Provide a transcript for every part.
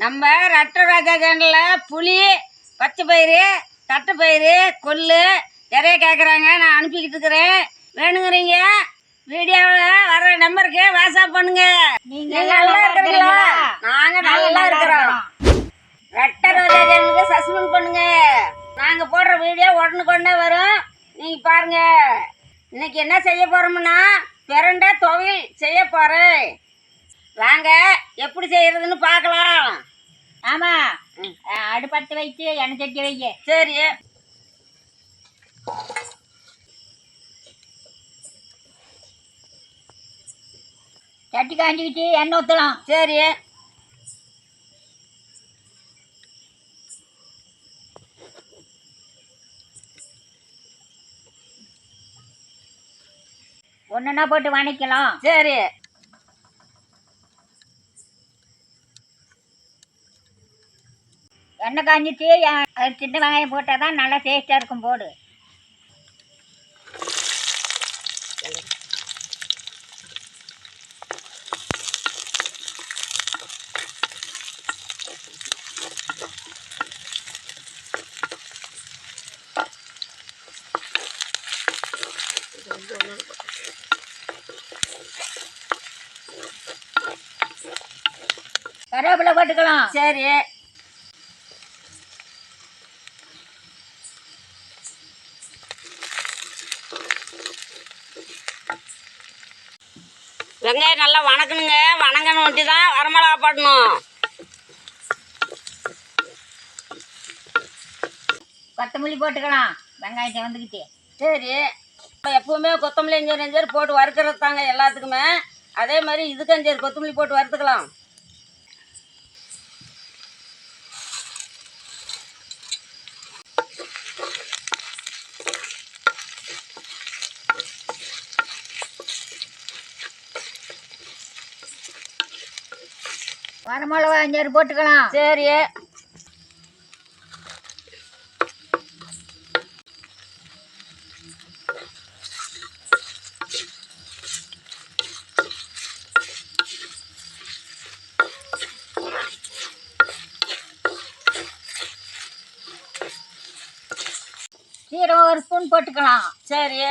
நம்ம ரட்டராஜா சேனலில் புளி, பச்சை பயிறு, தட்டைப்பயிறு, கொள்ளு நிறைய கேட்குறாங்க. நான் அனுப்பிக்கிட்டு இருக்கிறேன். வேணுங்கிறீங்க வீடியோவில் வர நம்பருக்கு வாட்ஸ்அப் பண்ணுங்க. நீங்கள் நல்லா இருக்கிறீங்களா? நாங்கள் நல்லா இருக்கிறோம். ரட்டராஜா சேனலுக்கு சப்ஸ்கிரைப் பண்ணுங்க. நாங்கள் போடுற வீடியோ உடனுக்குடனே வரும். நீங்கள் பாருங்க. இன்னைக்கு என்ன செய்ய போகிறோம்னா பிரண்டை துவையல் செய்ய போகிறேன். வாங்க எப்படி செய்யறதுன்னு பார்க்கலாம். ஆமாம், அடுப்பத்து வைத்து எண்ணெய் சட்டி வைக்க. சரி, சட்டி காஞ்சிக்கிட்டு எண்ணெய் ஊற்றலாம். சரி, ஒன்றுன்னா போட்டு வணக்கலாம். சரி, எண்ணெய் காஞ்சிட்டு சின்ன வெங்காயம் போட்டால் தான் நல்லா டேஸ்ட்டாக இருக்கும். போடு. கருவேப்பிலை போட்டுக்கலாம். சரி, வெங்காயம் நல்லா வணக்கணுங்க. வணங்கணும் ஒட்டி தான் வரமிளகா போடணும். கொத்தமல்லி போட்டுக்கலாம். வெங்காயத்தை வந்துக்கிட்டு. சரி, எப்பவுமே கொத்தமல்லி அஞ்சு போட்டு வறுக்கிறது தாங்க எல்லாத்துக்குமே. அதே மாதிரி இதுக்கு 5 கொத்தமல்லி போட்டு வறுத்துக்கலாம். வரமிளகா 5 போட்டுக்கலாம். சரி, சீரகம் 1 ஸ்பூன் போட்டுக்கலாம். சரி,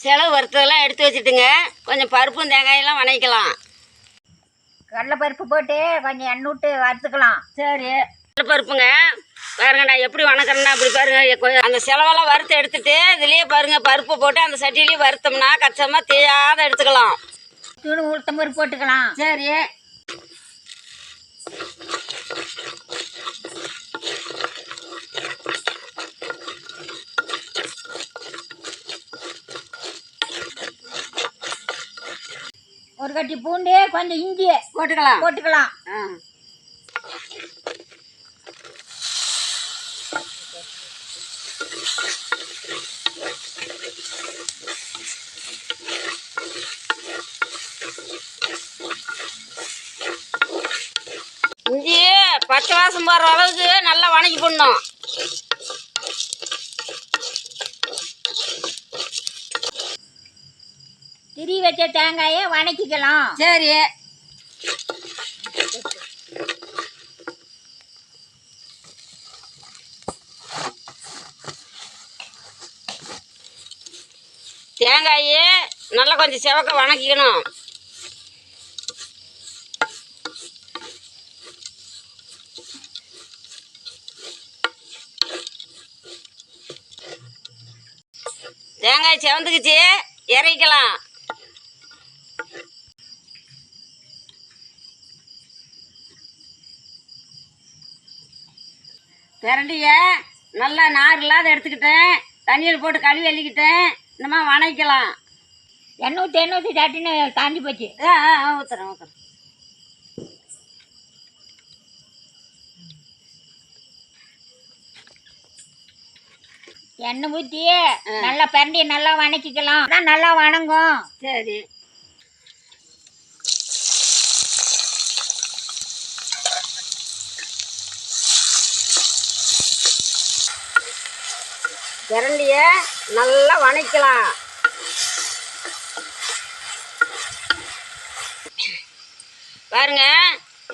செலவு வறுத்ததெல்லாம் எடுத்து வச்சுட்டுங்க. கொஞ்சம் பருப்பும் தேங்காயெல்லாம் வணக்கலாம். கடலைப்பருப்பு போட்டு கொஞ்சம் எண்ணெய் விட்டு வறுத்துக்கலாம். சரி, பருப்புங்க பாருங்க. நான் எப்படி வணக்கறேன்னா அப்படி பாருங்க. அந்த செலவெல்லாம் வறுத்து எடுத்துட்டு இதுலேயே பாருங்க பருப்பு போட்டு அந்த சட்டியிலேயே வறுத்தோம்னா கச்சமாக தேயாத எடுத்துக்கலாம். தூள் உளுத்தம் பருப்பு போட்டுக்கலாம். சரி, ஒரு கட்டி பூண்டு, கொஞ்சம் இஞ்சி போட்டுக்கலாம். இஞ்சி பச்சை வாசம் போடுற அளவுக்கு நல்லா வணக்கி போடணும். திரி வச்ச தேங்காயை வணக்கிக்கலாம். சரி, தேங்காயை நல்லா கொஞ்சம் செவக்க வணக்கிக்கணும். தேங்காய் செவந்துக்குச்சு, இறக்கலாம். பிரண்டிய நல்லா நார் இல்லாத எடுத்துக்கிட்டேன். தண்ணியில் போட்டு கழுவி அள்ளிக்கிட்டேன். இந்தமா வணக்கலாம். எண்ணூற்றி சட்டின்னு காஞ்சி போச்சு. ஊற்றுறேன். எண்ணெய் ஊற்றி நல்லா பிரண்டி நல்லா வணக்கிக்கலாம். அதான் நல்லா வணங்கும். சரி, பிரண்டிய நல்லா வணக்கலாம். பாருங்க,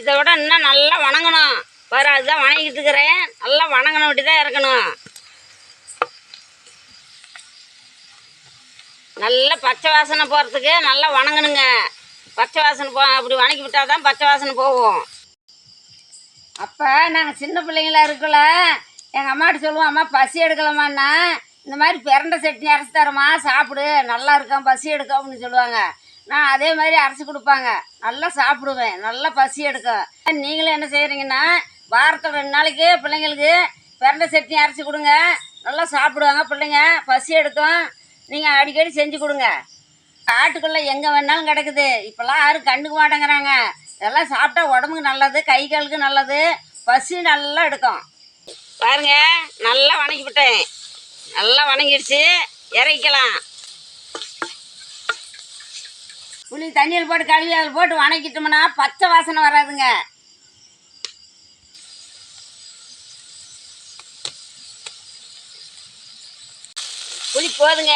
இதை விட இன்னும் நல்லா வணங்கணும். பாரு, அதுதான் வணங்கிட்டு இருக்கிறேன். நல்லா வணங்கணும், அப்படி தான் இறக்கணும். நல்லா பச்சை வாசனை போகிறதுக்கு நல்லா வணங்கணுங்க. பச்சை வாசனை அப்படி வணக்கி விட்டால் தான் பச்சை வாசனை போகும். அப்போ நாங்கள் சின்ன பிள்ளைங்களா இருக்கல, எங்கள் அம்மாட்ட சொல்லுவோம், அம்மா பசி எடுக்கலாமான்னா இந்த மாதிரி பிரண்டை சட்னி அரைச்சி தரமா, சாப்பிடு, நல்லா இருக்கான், பசி எடுக்கும் அப்படின்னு சொல்லுவாங்க. நான் அதே மாதிரி அரைச்சி கொடுப்பாங்க, நல்லா சாப்பிடுவேன், நல்லா பசி எடுக்கும். நீங்களும் என்ன செய்கிறீங்கன்னா வாரத்தில் 2 நாளைக்கு பிள்ளைங்களுக்கு பிரண்டை சட்னி அரைச்சி கொடுங்க, நல்லா சாப்பிடுவாங்க பிள்ளைங்க, பசி எடுக்கும். நீங்கள் அடிக்கடி செஞ்சு கொடுங்க. காட்டுக்குள்ளே எங்கே வேணாலும் கிடக்குது, இப்போல்லாம் யாரும் கண்டுக்க மாட்டேங்கிறாங்க. இதெல்லாம் சாப்பிட்டா உடம்புக்கு நல்லது, கை காலுக்கு நல்லது, பசி நல்லா எடுக்கும். பாருங்க, நல்லா வணக்கி விட்டேன், நல்லா வணங்கிடுச்சு. இறக்கலாம். புளி தண்ணியில் போட்டு கழுவி அதில் போட்டு வணக்கிட்டோம்னா பச்சை வாசனை வராதுங்க. புளி போதுங்க,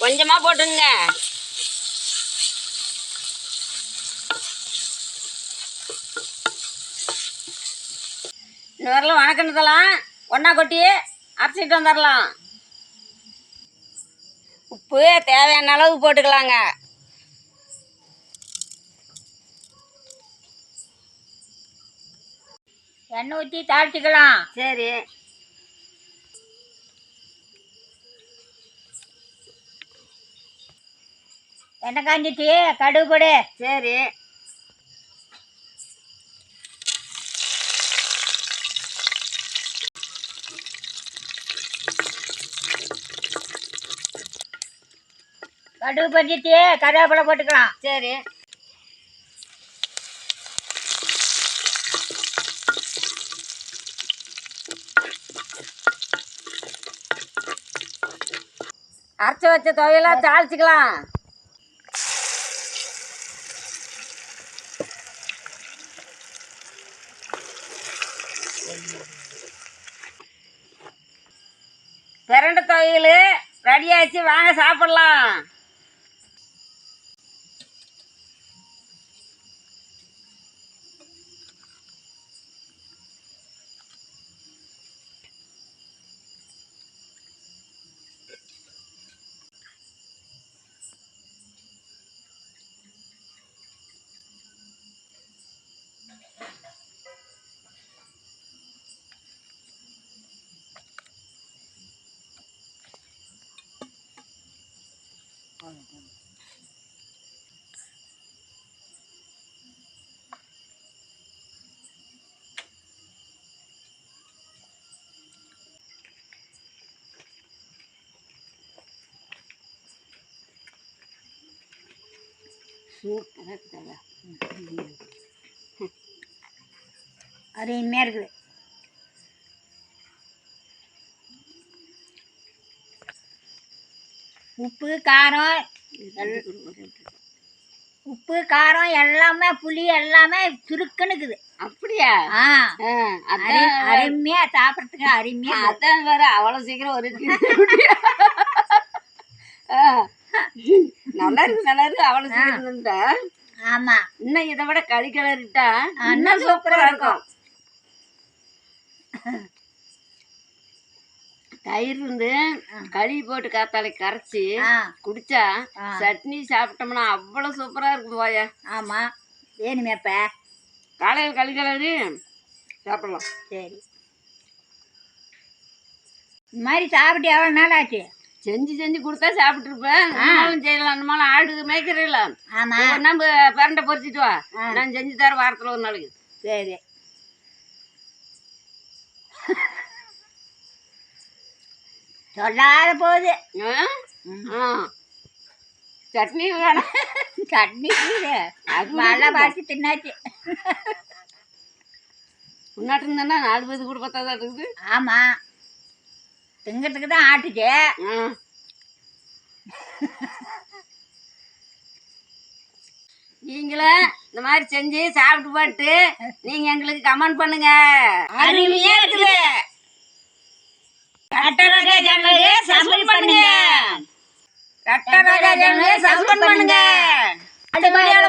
கொஞ்சமாக போட்டுங்க. இந்த மாதிரிலாம் வணக்கணுதெல்லாம் ஒன்றா கொட்டி அரைச்சிட்டு வந்துடலாம். உப்பு தேவையான அளவு போட்டுக்கலாங்க. எண்ணெய் ஊற்றி தாளிச்சிக்கலாம். சரி, எண்ணெய் காஞ்சிட்டு கடுகு போடு. சரி, கடுகு பறிச்சிட்டு கருவேப்பிலை போட்டுக்கலாம். சரி. அரைச்சி வச்ச துவையெல்லாம் தாளிச்சிக்கலாம். பிரண்டை துவையல் ரெடி ஆச்சு, வாங்க சாப்பிடலாம். சூப்பராக இருக்குதா? அருமையாக இருக்குது. உப்பு காரம் எல்லாமே, புளி எல்லாமே சுருக்குன்னு இருக்குது. அப்படியா? அருமையா சாப்பிட்றதுக்கு அருமையா. அதான் வேற அவ்வளோ சீக்கிரம் ஒரு நல்லா இருக்கு, நல்லா இருக்கு. அவ்வளோ சீக்கிரம். ஆமா, இன்னும் இதை விட களி கிளறிட்டா இன்னும் சூப்பரா இருக்கும். தயிர் இருந்து களி போட்டு காத்தாலை கரைச்சி குடிச்சா சட்னி சாப்பிட்டோம்னா அவ்வளோ சூப்பரா இருக்கும் போயா. ஆமா, வேணுமேப்ப காலையில் களி கிளறி சாப்பிடலாம். சரி, இந்த மாதிரி சாப்பிட்டு எவ்வளோ நாள் ஆச்சு? செஞ்சு செஞ்சு கொடுத்தா சாப்பிட்டுருப்பேன். செய்யலாம், அந்த மாதிரி ஆடு மேய்க்கிறீங்களா? ஆமா, நம்ம பிரண்டை பொறிச்சிட்டு வா, நான் செஞ்சு தரேன் வாரத்தில் ஒரு நாளைக்கு. சரி. சொல்லாத போகுது. சட்னி வேணும். சட்னி நல்லா பாசி தின்னாச்சு. முன்னாட்டு இருந்தா 4 பேருக்கு கூட பத்தாதான் இருக்குது. ஆமா, திங்கிறதுக்கு தான் ஆட்டுச்சு. நீங்களும் இந்த மாதிரி செஞ்சு சாப்பிட்டு போட்டு நீங்க எங்களுக்கு கமெண்ட் பண்ணுங்க. அருமையா இருக்குது. ரட்டரக சேனலுக்கு சப்ஸ்கிரைப் பண்ணுங்க. ரட்டரக சேனலுக்கு சப்ஸ்கிரைப் பண்ணுங்க. அடுத்த வீடியோல